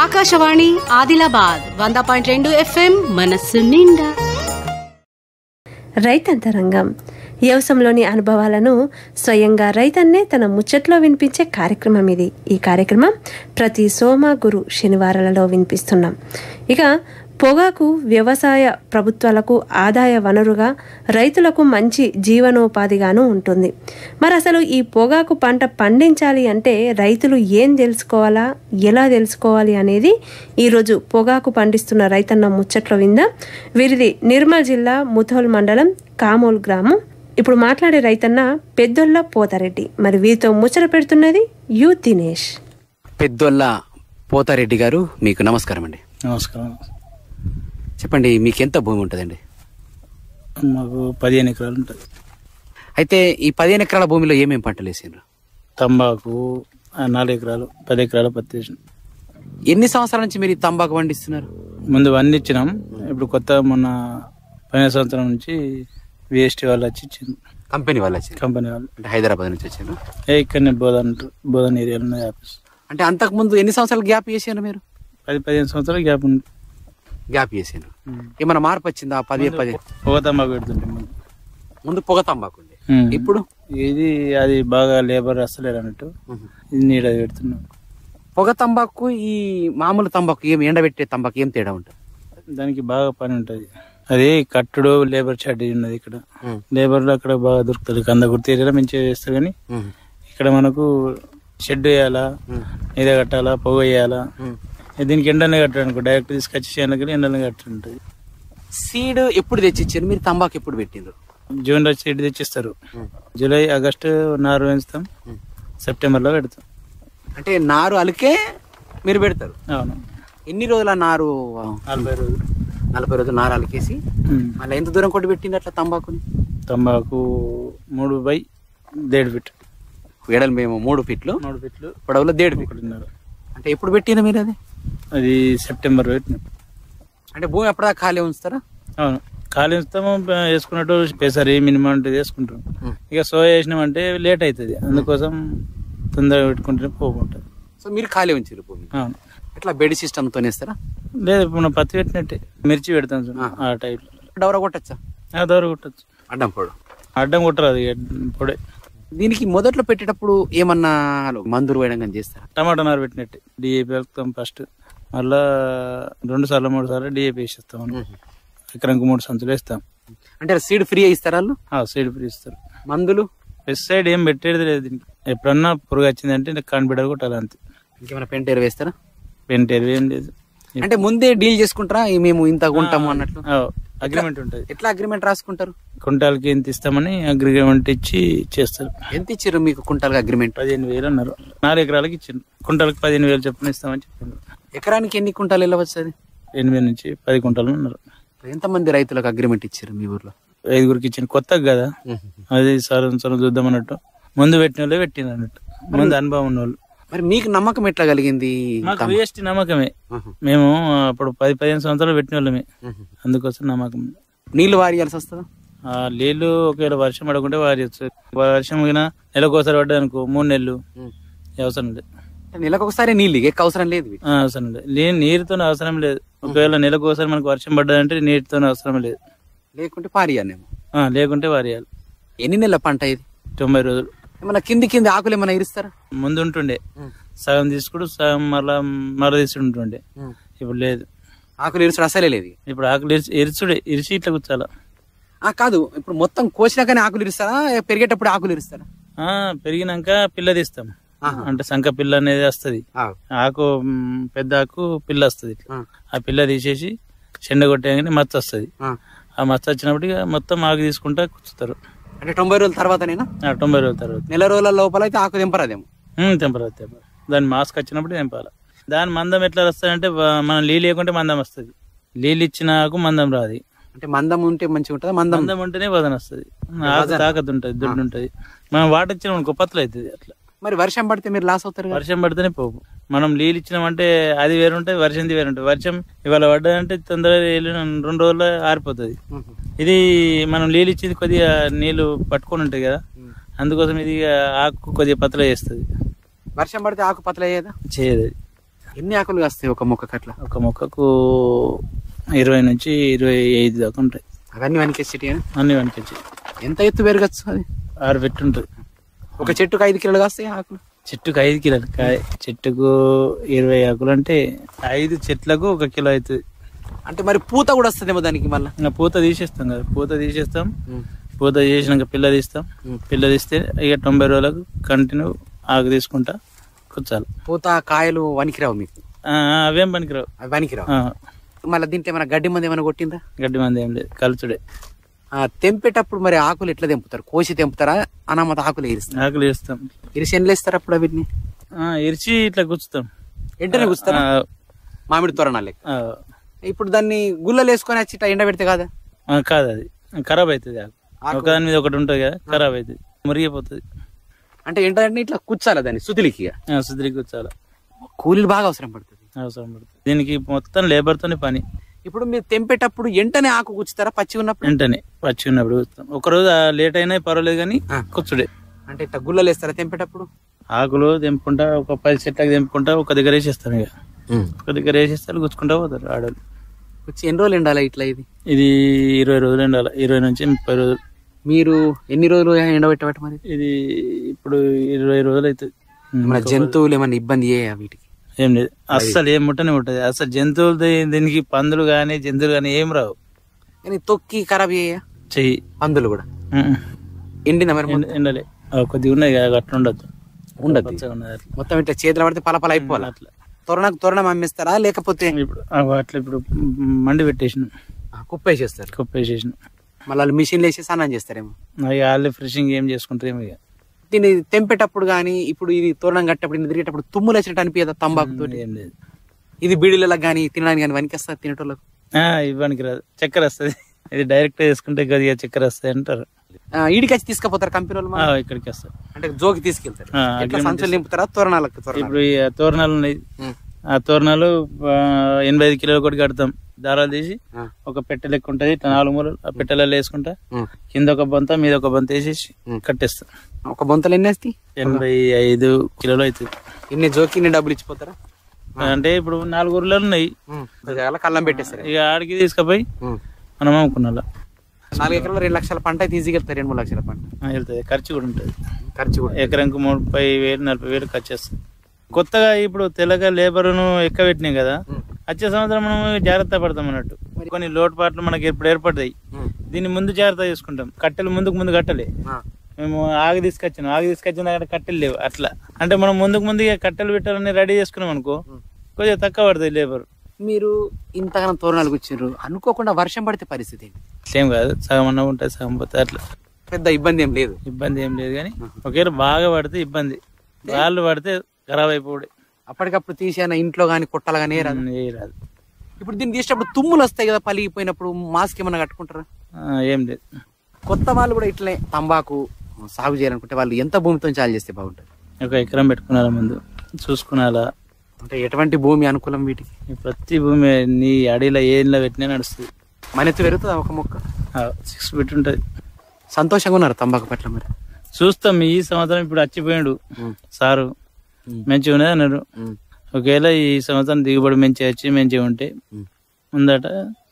Akashvani Adilabad 100.2 FM మనస్సు నిండా. రైతంతరంగం వ్యవసాయంలోని అనుభవాలను స్వయంగా రైతన్నే తన ముచ్చట్లో వినిపించే కార్యక్రమం ఇది. ఈ కార్యక్రమం ప్రతి సోమ, గురు, శనివారాలలో వినిపిస్తున్నాం. ఇక పొగాకు వ్యవసాయ ప్రభుత్వాలకు ఆదాయ వనరుగా, రైతులకు మంచి జీవనోపాధిగాను ఉంటుంది. మరి అసలు ఈ పొగాకు పంట పండించాలి అంటే రైతులు ఏం తెలుసుకోవాలా, ఎలా తెలుసుకోవాలి అనేది ఈరోజు పొగాకు పండిస్తున్న రైతన్న ముచ్చట్లో విందాం. వీరిది నిర్మల్ జిల్లా ముథోల్ మండలం కామోల్ గ్రామం. ఇప్పుడు మాట్లాడే రైతన్న పెద్దొల్ల పోతారెడ్డి. మరి వీరితో ముచ్చట పెడుతున్నది యు దినేష్. పెద్దొల్ల పోతారెడ్డి గారు, మీకు నమస్కారం అండి. నమస్కారం. చెప్పండి, మీకు ఎంత భూమి ఉంటుందండి? మాకు 15 ఎకరాలు ఉంటుంది. అయితే ఈ 15 ఎకరాల భూమిలో ఏమేమి పంటలు వేసిండ్రు? తంబాకు 4 ఎకరాలు, 10 ఎకరాలు పత్తి వేసినాం. ఎన్ని సంవత్సరాల నుంచి మీరు ఈ తంబాకు పండిస్తున్నారు? ముందు అన్ని ఇచ్చినాం. ఇప్పుడు కొత్త మొన్న 15 సంవత్సరం నుంచి విఎస్టీ వాళ్ళు వచ్చి ఇచ్చింది. కంపెనీ వాళ్ళు వచ్చారు? కంపెనీ వాళ్ళు. అంటే హైదరాబాద్ నుంచి వచ్చారు? ఇక్కడనే బోధన్ ఏరియాలో ఉన్నది ఆఫీస్. అంటే అంతకు ముందు ఎన్ని సంవత్సరాలు గ్యాప్ చేసారు మీరు? 10-15 సంవత్సరాలు గ్యాప్ ఉంది. గ్యాప్ చేసారు. ఏమన్నా మార్పు వచ్చిందా? 10 పొగ తంబాకు పెడుతుంటే ముందు పొగ తంబాకు ఉండే, ఇప్పుడు ఇది అది బాగా లేబర్ వస్తలేరు అన్నట్టు ఇది నీడ పెడుతున్నాం. పొగ తంబాకు ఈ మామూలు తంబాకు ఏం, ఎండబెట్టే తంబాకు ఏం తేడా ఉంటుంది? దానికి బాగా పని ఉంటుంది. అది కట్టుడు లేబర్ షార్టేజ్ ఉన్నది. ఇక్కడ లేబర్లు అక్కడ బాగా దొరుకుతుంది. కందకుర్తి ఏరియాలో మంచిగా చేస్తారు. కానీ ఇక్కడ మనకు షెడ్ వేయాలా, నీద కట్టాలా, పొగ వేయాలా. దీనికి ఎండనే కట్టాలనుకో, డైరెక్ట్ తీసుకొచ్చి చేయాలి, ఎండనే కట్టుంటది. సీడ్ ఎప్పుడు తెచ్చిచ్చారు మీరు? తంబాకు ఎప్పుడు పెట్టిండ్రు? జూన్ లో సీడ్ తెచ్చిస్తారు. జూలై, ఆగస్టు నారు వేస్తాం, సెప్టెంబర్ లో పెడతాం. అంటే నారు అలికే మీరు పెడతారు? అవును. ఎన్ని రోజుల నారు? 40 రోజులు. 40 రోజులు నారు అలికేసి మళ్ళీ ఎంత దూరం కొట్టి పెట్టింది అట్లా తంబాకుని? తంబాకు 3/1.5 ఫీట్. ఎడలు మేము 3 ఫీట్లు, 3 ఫీట్లు పొడవులో 1.5 ఫీట్. అంటే ఎప్పుడు పెట్టినా మీరు? అది సెప్టెంబర్ పెట్టినాం. అంటే భూమి ఎప్పటిదాకా ఖాళీ ఉంచుతారా? అవును, ఖాళీ ఉంచుతాము. వేసుకున్నట్టు పేసరి మినిమం అంటే వేసుకుంటాం. ఇక సోయా వేసినామంటే లేట్ అవుతుంది. అందుకోసం తొందరగా పెట్టుకుంటే పోకుంటుంది. సో మీరు ఖాళీ ఉంచారు భూమి? అవును. ఎట్లా బెడ్ సిస్టమ్తో వేస్తారా? లేదు, ఇప్పుడు మనం పత్తి పెట్టినట్టే మిర్చి పెడతాం ఆ టైప్లో. డవర కొట్టచ్చా? దూర కొట్టచ్చు. అడ్డం పొడు? అడ్డం కొట్టరాదు, పొడే. దీనికి మొదట్లో పెట్టేటప్పుడు ఏమన్నా మందులు వేయడం కానీ చేస్తారా? టమాటా నారు పెట్టినట్టే డిఏపి వెళ్తాం ఫస్ట్. మళ్ళా 2 సార్లు 3 సార్లు డిఏపి వేసేస్తాం. ఎకరానికి 3 సంచులు వేస్తాం. అంటే సీడ్ ఫ్రీ ఇస్తారా? సీడ్ ఫ్రీ ఇస్తారు. మందులు పెస్టిసైడ్ ఏం పెట్టేది లేదు దీనికి. ఎప్పుడన్నా పురుగు వచ్చిందంటే కాన్బిడర్ కొట్టాలి అంతే. ఇంకేమైనా పెంట ఎరువు వేస్తారా? పెంట ఎరువు ఏం లేదు. అంటే ముందే డీల్ చేసుకుంటారా మేము ఇంత కొంటాము అన్నట్లు? అగ్రిమెంట్ ఉంటుంది. ఎట్లా అగ్రిమెంట్ రాసుకుంటారు? కుంటాలకి ఎంత ఇస్తామని అగ్రిమెంట్ ఇచ్చి చేస్తారు. ఎంత ఇచ్చారు మీకు కుంటాలకి అగ్రిమెంట్? 15,000 అన్నారు. 4 ఎకరాలకి ఇచ్చారు. కుంటాలకి 15,000 చొప్పున ఇస్తామని చెప్పారు. ఎకరానికి ఎన్ని కుంటాలు వెళ్ళవచ్చు? 8 నుంచి 10 కుంటాలు ఉన్నారు. ఎంతమంది రైతులకు అగ్రిమెంట్ ఇచ్చారు మీ ఊర్లో? 5గురికి ఇచ్చిన. కొత్తగా కదా అది సార్ చూద్దాం అన్నట్టు. ముందు పెట్టిన వాళ్ళే పెట్టిన అన్నట్టు, ముందు అనుభవం ఉన్న వాళ్ళు. మరి మీకు నమ్మకం ఎట్లా కలిగింది? మాకు విఎస్టీ నమ్మకమే. మేము అప్పుడు 10-15 సంవత్సరాలు పెట్టిన వాళ్ళమే, అందుకోసం నమ్మకం. నీళ్లు వారియాల్సి వస్తుందా? నీళ్లు ఒకవేళ వర్షం పడకుంటే వారియచ్చు. వర్షం నెలకోసారి పడ్డా అనుకో 3 నెలలు అవసరం లేదు. నెలకొకసారి నీళ్ళు ఎక్కువ అవసరం లేదు? అవసరం లేదు. నీరుతో అవసరం లేదు. ఒకవేళ నెలకోసారి మనకు వర్షం పడ్డదంటే నీటితో అవసరం లేదు. లేకుంటే పారియాలేమో? లేకుంటే వారియాలి. ఎన్ని నెలల పంట ఇది? 90 రోజులు. ఏమన్నా కింది ఆకులు ఏమన్నా ఇరుస్తారా? ముందు ఉంటుండే, సగం తీసుకుడు సగం మరల తీసుకుంటుండే. ఇప్పుడు లేదు. ఆకులు ఇరుచుడు అసలే లేదు. ఇప్పుడు ఆకులు ఇరిచి ఇట్లా కూర్చోాలా. కాదు, ఇప్పుడు మొత్తం కోసినాకనే ఆకులు ఇరుస్తారా? పెరిగేటప్పుడు ఆకులు ఇరుస్తారా? పెరిగినాక పిల్ల తీస్తాం. అంటే సంక పిల్ల అనేది వస్తుంది. ఆకు పెద్ద ఆకు పిల్ల వస్తుంది. ఆ పిల్ల తీసేసి చెండ కొట్టేగానే మచ్చ వస్తుంది. ఆ మచ్చ వచ్చినప్పుడు మొత్తం ఆకు తీసుకుంటా కూర్చుతారు. అంటే 90 రోజుల తర్వాతనేనా? 90 రోజుల తర్వాత. నెల రోజుల లోపల అయితే ఆకు తెంపరాదేమో? తెంపరాదు. దాని మాస్క్ వచ్చినప్పుడు తెంపాలి. దాని మందం ఎట్లా వస్తుందంటే మనం నీళ్ళు లేకుంటే మందం వస్తుంది. నీళ్ళు ఇచ్చిన ఆకు మందం రాదు. అంటే మందం ఉంటే మంచిగా ఉంటుంది. మందం ఉంటేనే వదన వస్తుంది. ఆకు తాకత్ ఉంటుంది, దుడ్డు ఉంటుంది. మనం వాటర్ ఇచ్చిన కొప్పత్తులు అవుతుంది అట్లా. మరి వర్షం పడితే మీరు లాస్ అవుతారు? వర్షం పడితేనే పోపు. మనం నీళ్ళు ఇచ్చినామంటే అది వేరుంటుంది, వర్షంది వేరుంటుంది. వర్షం ఇవాళ పడ్డదంటే తొందరగా 2 రోజుల్లో ఆరిపోతుంది. ఇది మనం నీళ్ళు ఇచ్చింది కొద్దిగా నీళ్లు పట్టుకొని ఉంటాయి కదా, అందుకోసం ఇది ఆకు కొద్దిగా పతల చేస్తుంది. వర్షం పడితే ఆకు పతల చేయదా? చేయదు. ఎన్ని ఆకులు కాస్తాయి ఒక మొక్కకు అట్లా? ఒక మొక్కకు 20 నుంచి 25 దాకా ఉంటాయి. అవన్నీ వనికేసి అన్ని వనికొచ్చి. ఎంత ఎత్తు పెరగచ్చు అది? 6 ఫీట్ ఉంటుంది. ఒక చెట్టుకు 5 కిలోలు కాస్తాయి ఆకులు? చెట్టుకు 5 కిలోలు కాయ. చెట్టుకు 20 ఆకులు అంటే 5 చెట్లకు 1 కిలో అవుతుంది. అంటే మరి పూత కూడా వస్తుందేమో దానికి మళ్ళీ? పూత తీసేస్తాం కదా, పూత తీసేస్తాం. పూత చేసినాక పిల్ల తీస్తాం. పిల్ల తీస్తే ఇక 90 రోజులకు కంటిన్యూ ఆకు తీసుకుంటా కూర్చాలి. పూత కాయలు వనికిరావు మీకు? అవేం పనికిరావు. అవి వనికిరావు. మళ్ళీ దీంట్లో ఏమైనా గడ్డి మంది ఏమైనా కొట్టిందా? గడ్డి మంది ఏం లేదు, కలుచుడే. తెంపేటప్పుడు మరి ఆకులు ఎట్లా తెంపుతారు? కోసి తెంపుతారా? అనామత ఆకులు ఇరుస్తారు? ఆకులు ఇస్తాం. ఇరిసి ఎండ్లు వేస్తారు అప్పుడు వీటిని? ఇరిచి ఇట్లా గుచ్చుతాం. ఎంటనే గుచ్చుతారా? మామిడి తోరణాలు లెక్క. ఇప్పుడు దాన్ని గుల్లలు వేసుకొని వచ్చి ఇట్లా ఎండ పెడితే కాదా? కాదు, అది ఖరాబ్ అవుతుంది. ఆకు ఒకదాని మీద ఒకటి ఉంటుంది కదా, ఖరాబ్ అవుతుంది, మురిగిపోతుంది. అంటే ఏంటంటే ఇట్లా కూర్చాలా దాన్ని సుతిలికి? సుతిలికి కూర్చాలి. కూలీలు బాగా అవసరం పడుతుంది. దీనికి మొత్తం లేబర్ తోనే పని. ఇప్పుడు మీరు తెంపేటప్పుడు ఎంటనే ఆకు కూర్చుతారా? పచ్చి ఉన్నప్పుడు? వెంటనే పచ్చి ఉన్నప్పుడు కూర్చుతాం. ఒక రోజు లేట్ అయినా పర్వాలేదు కానీ కూర్చుడే. అంటే ఇట్లా గుల్లలు వేస్తారా తెంపేటప్పుడు? ఆకులు తెంపుకుంటా ఒక 10 చెట్లకు తెంపుకుంటా ఒక దగ్గర వేసేస్తాం. ఇక ఒక దగ్గర వేసేస్తారు, గుచ్చుకుంటా పోతారు ఆడవాళ్ళు. వచ్చి ఎన్ని రోజులు ఎండాలా ఇట్లా? ఇది 20 రోజులు ఎండాలి, 20 నుంచి 30 రోజులు. మీరు ఎన్ని రోజులు ఎండబెట్టబట్ట మరి? ఇది ఇప్పుడు 20 రోజులు అవుతుంది. మన జంతువులు ఏమన్నా ఇబ్బంది వీటికి? ఏం లేదు, అస్సలు ఏం ముట్టనే ఉంటుంది. అసలు జంతువులు దీనికి పందులు గానీ జంతువులు గానీ ఏం రావు. కానీ తొక్కి ఖరాబ్ చెయ్యి పందులు కూడా. ఎండిన మరి ఎండలే కొద్దిగా ఉన్నాయి, అట్లా ఉండదు. ఉండదు మొత్తం ఇట్లా చేతులు పడితే పలపల అయిపోవాలి. అట్లా తోరణం అమ్మేస్తారా లేకపోతే? ఇప్పుడు అట్లా ఇప్పుడు మండి పెట్టేసినాం, కుప్పేసేస్తారు. కుప్పేసేసిన మళ్ళీ మిషన్లు వేసి స్నానం చేస్తారేమో. వాళ్ళు ఫ్రెషింగ్ ఏం చేసుకుంటారేమో. ఇక దీన్ని తెంపేటప్పుడు గానీ ఇప్పుడు ఇది తోరణం కట్టేటప్పుడు ఇది తిరిగేటప్పుడు తుమ్ములు వచ్చినట్టు అనిపించదా తంబాకుతో? ఏం లేదు. ఇది బీడీలకు కానీ తినడానికి కానీ వనికేస్తారు తినేటోళ్ళకు? ఇవ్వడానికి రాదు, చక్కెర వస్తుంది. ఇది డైరెక్ట్ వేసుకుంటే కొద్దిగా చక్కెర వస్తాయి అంటారు. ఈడికి వచ్చి తీసుకుపోతారు కంపెనీ వాళ్ళు? ఇక్కడికి వస్తారు. అంటే జోకి తీసుకెళ్తారు. సంచులు నింపుతారా తోరణాలకు? ఇప్పుడు ఈ తోరణాలు ఉన్నాయి, ఆ తోరణాలు 85 కిలోలు కూడా కడతాం. దారాలు తీసి ఒక పెట్టె లెక్క ఉంటది, ఇట్లా 4 మూలలు ఆ పెట్టెలలో వేసుకుంటా కింద ఒక బొంత మీద ఒక బొంత వేసేసి కట్టేస్తాం. ఒక బొంతలు ఎన్ని వస్తాయి? 85 కిలోలు అవుతుంది. ఇన్ని జోకి ఇన్ని డబ్బులు ఇచ్చిపోతారా? అంటే ఇప్పుడు 4 ఊర్లు ఉన్నాయి, కళ్ళం పెట్టేస్తారు. ఇక ఆడికి తీసుకుపోయి మనం అమ్ముకున్నా. 4 ఎకరాలు 2 లక్షల పంట అయితే ఈజీగా వెళ్తాయి. 2-3 లక్షల పంట వెళ్తుంది. ఖర్చు కూడా ఉంటుంది. ఖర్చు కూడా ఎకరానికి 30,000-40,000 ఖర్చు వస్తుంది. కొత్తగా ఇప్పుడు తెల్లగా లేబర్ను ఎక్కబెట్టినాయి కదా, వచ్చే సంవత్సరం మనం జాగ్రత్త పడతాం అన్నట్టు. కొన్ని లోటుపాట్లు మనకి ఇప్పుడు ఏర్పడతాయి, దీన్ని ముందు జాగ్రత్త చేసుకుంటాం. కట్టెలు ముందు కట్టలే, మేము ఆగి తీసుకొచ్చిన దగ్గర కట్టెలు లేవు. అట్లా అంటే మనం ముందుగా కట్టెలు పెట్టాలని రెడీ చేసుకున్నాం అనుకో, కొద్దిగా తక్కువ పడుతుంది లేబర్. మీరు ఇంతగానో తోరణాలు కూర్చున్నారు, అనుకోకుండా వర్షం పడితే పరిస్థితి సేమ్ కాదు, సగం అన్న ఉంటుంది, సగం పోతే. అట్లా పెద్ద ఇబ్బంది ఏం లేదు. ఇబ్బంది ఏం లేదు కానీ ఒకవేళ బాగా పడితే ఇబ్బంది, రాళ్ళు పడితే ఖరాబ్ అయిపోయి అప్పటికప్పుడు తీసేనా ఇంట్లో గానీ కొట్టాలి కానీ రాదు. ఇప్పుడు దీన్ని తీసేటప్పుడు తుమ్ములు వస్తాయి కదా, పలిగిపోయినప్పుడు మాస్క్ ఏమన్నా కట్టుకుంటారా? ఏం లేదు. కొత్త వాళ్ళు కూడా ఇట్లే తంబాకు సాగు చేయాలనుకుంటే వాళ్ళు ఎంత భూమితో చాలు చేస్తే బాగుంటుంది? 1 ఎకరం పెట్టుకున్నారా, ముందు చూసుకున్నారా. అంటే ఎటువంటి భూమి అనుకూలం వీటికి? ప్రతి భూమి నీ అడవిలో ఏళ్ళ పెట్టినా నడుస్తుంది. మన ఎత్తు పెరుగుతుంది ఒక మొక్క 6 ఫీట్ ఉంటుంది. సంతోషంగా ఉన్నారు తంబాకు పట్ల? మరి చూస్తాం. ఈ సంవత్సరం ఇప్పుడు వచ్చిపోయాడు సారు, మంచిగా ఉన్నది అన్నారు. ఒకవేళ ఈ సంవత్సరం దిగుబడి మంచిగా ఉంటే ముందట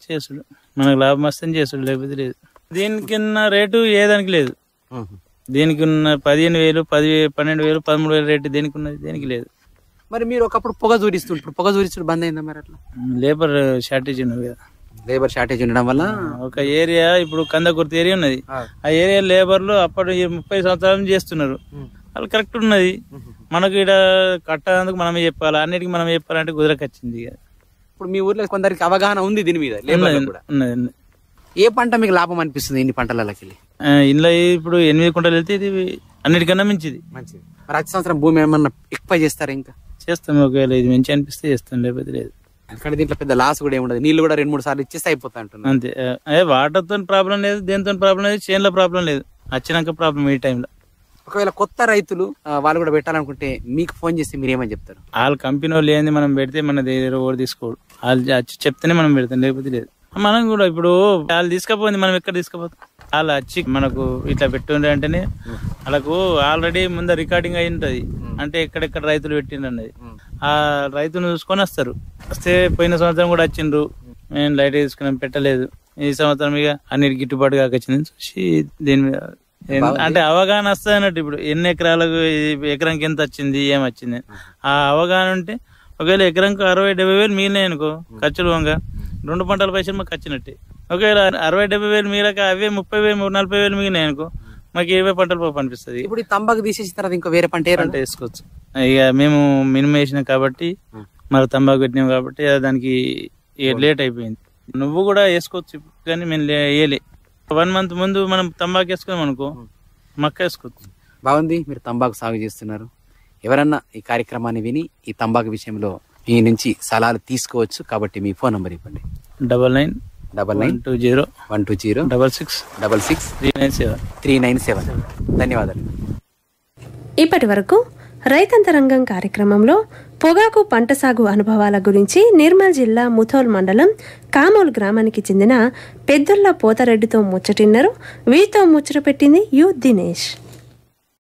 చేసుడు, మనకు లాభం వస్తే చేసుడు, లేకపోతే లేదు. దీనికి రేటు ఏదానికి లేదు. దీనికి ఉన్న 15,000, 12,000, 13,000 రేటు దేనికి ఉన్నది, దేనికి లేదు. మరి మీరు ఒకప్పుడు పొగ జూరిస్తుంటారు, ఇప్పుడు పొగ జూరిస్తుడు బంద్ అయిందా మరి? అట్లా లేబర్ షార్టేజ్ ఉన్నది కదా. లేబర్ షార్టేజ్ ఉండడం వల్ల ఒక ఏరియా, ఇప్పుడు కందకుర్తి ఏరియా ఉన్నది, ఆ ఏరియా లేబర్లు అప్పుడు 30 సంవత్సరాల నుంచి చేస్తున్నారు, వాళ్ళు కరెక్ట్ ఉన్నది. మనకు ఇక్కడ కట్టడానికి మనమే చెప్పాలి, అన్నిటికీ మనమే చెప్పాలంటే కుదరకొచ్చింది. ఇప్పుడు మీ ఊర్లో కొందరికి అవగాహన ఉంది దీని మీద? ఉన్నది. ఏ పంట మీకు లాభం అనిపిస్తుంది ఇన్ని పంటలకి వెళ్ళి? ఇంట్లో ఇప్పుడు 8 కుంటలు వెళ్తే ఇది అన్నిటికన్నా మంచిది. మంచిది. మరి వచ్చే సంవత్సరం భూమి ఏమన్నా ఎక్కువ చేస్తారా? ఇంకా చేస్తాం, ఒకవేళ ఇది మంచి అనిపిస్తే చేస్తాం, లేకపోతే లేదు. ఎందుకంటే దీంట్లో పెద్ద లాస్ కూడా ఏముండదు, నీళ్లు కూడా 2-3 సార్లు ఇచ్చేస్తే అయిపోతా అంటున్నారు. అంతే. వాటర్ తో ప్రాబ్లం లేదు, దేనితో ప్రాబ్లం లేదు, చేనులో ప్రాబ్లం లేదు, వచ్చినాక ప్రాబ్లం ఈ టైంలో. ఒకవేళ కొత్త రైతులు వాళ్ళు కూడా పెట్టాలనుకుంటే మీకు ఫోన్ చేసి మీరు ఏమని చెప్తారు? వాళ్ళ కంపెనీ వాళ్ళు ఏంది మనం పెడితే మన దగ్గర ఓడి తీసుకోడు, వాళ్ళు వచ్చి చెప్తేనే మనం పెడతాం, లేకపోతే లేదు. మనం కూడా ఇప్పుడు వాళ్ళు తీసుకపోయింది మనం ఎక్కడ తీసుకుపోతాం, వాళ్ళు వచ్చి మనకు ఇట్లా పెట్టుండే అంటేనే వాళ్ళకు ఆల్రెడీ ముందు రికార్డింగ్ అయి ఉంటది, అంటే ఎక్కడెక్కడ రైతులు పెట్టిండ్రు అన్నది. ఆ రైతును చూసుకొని వస్తారు. వస్తే పోయిన సంవత్సరం కూడా వచ్చిండ్రు, మేము లైట్ తీసుకున్నాం, పెట్టలేదు. ఈ సంవత్సరం ఇక అన్నిటి గిట్టుబాటు కాకొచ్చింది చూసి దీని మీద అంటే అవగాహన వస్తుంది అన్నట్టు. ఇప్పుడు ఎన్ని ఎకరాలకు ఎకరానికి ఎంత వచ్చింది, ఏం వచ్చింది, ఆ అవగాహన ఉంటే ఒకవేళ ఎకరానికి 60-70 వేలు మిగిలినాయి అనుకో ఖర్చులు వంగా 2 పంటల పైసలు మాకు వచ్చినట్టే. ఒకవేళ 60-70 వేలు మిగిలిక అవే 30,000-40 వేలు మిగిలినాయి అనుకో మాకు 20 పంటలు పోపు అనిపిస్తుంది. ఇప్పుడు ఈ తంబాకు తీసేసిన తర్వాత ఇంకా వేరే పంట వేసుకోవచ్చు. ఇక మేము మినిమం వేసినాం కాబట్టి మరి తంబాకు పెట్టినాం కాబట్టి దానికి లేట్ అయిపోయింది. నువ్వు కూడా వేసుకోవచ్చు కానీ మేము వేయలే. 1 month ముందు మనం తంబాకు వేసుకున్నాం అనుకో మక్క వేసుకోవచ్చు. బాగుంది, మీరు తంబాకు సాగు చేస్తున్నారు. ఎవరన్నా ఈ కార్యక్రమాన్ని విని ఈ తంబాకు విషయంలో మీ నుంచి సలహాలు తీసుకోవచ్చు. కాబట్టి మీ ఫోన్ నంబర్ ఇవ్వండి. 99-120-66-397. ధన్యవాదాలు. ఇప్పటి వరకు రైతంతరంగం కార్యక్రమంలో పొగాకు పంట సాగు అనుభవాల గురించి నిర్మల్ జిల్లా ముథోల్ మండలం కామోల్ గ్రామానికి చెందిన పెద్దొల్ల పోతారెడ్డితో ముచ్చటిన్నారు. వీరితో ముచ్చట పెట్టింది యు దినేష్.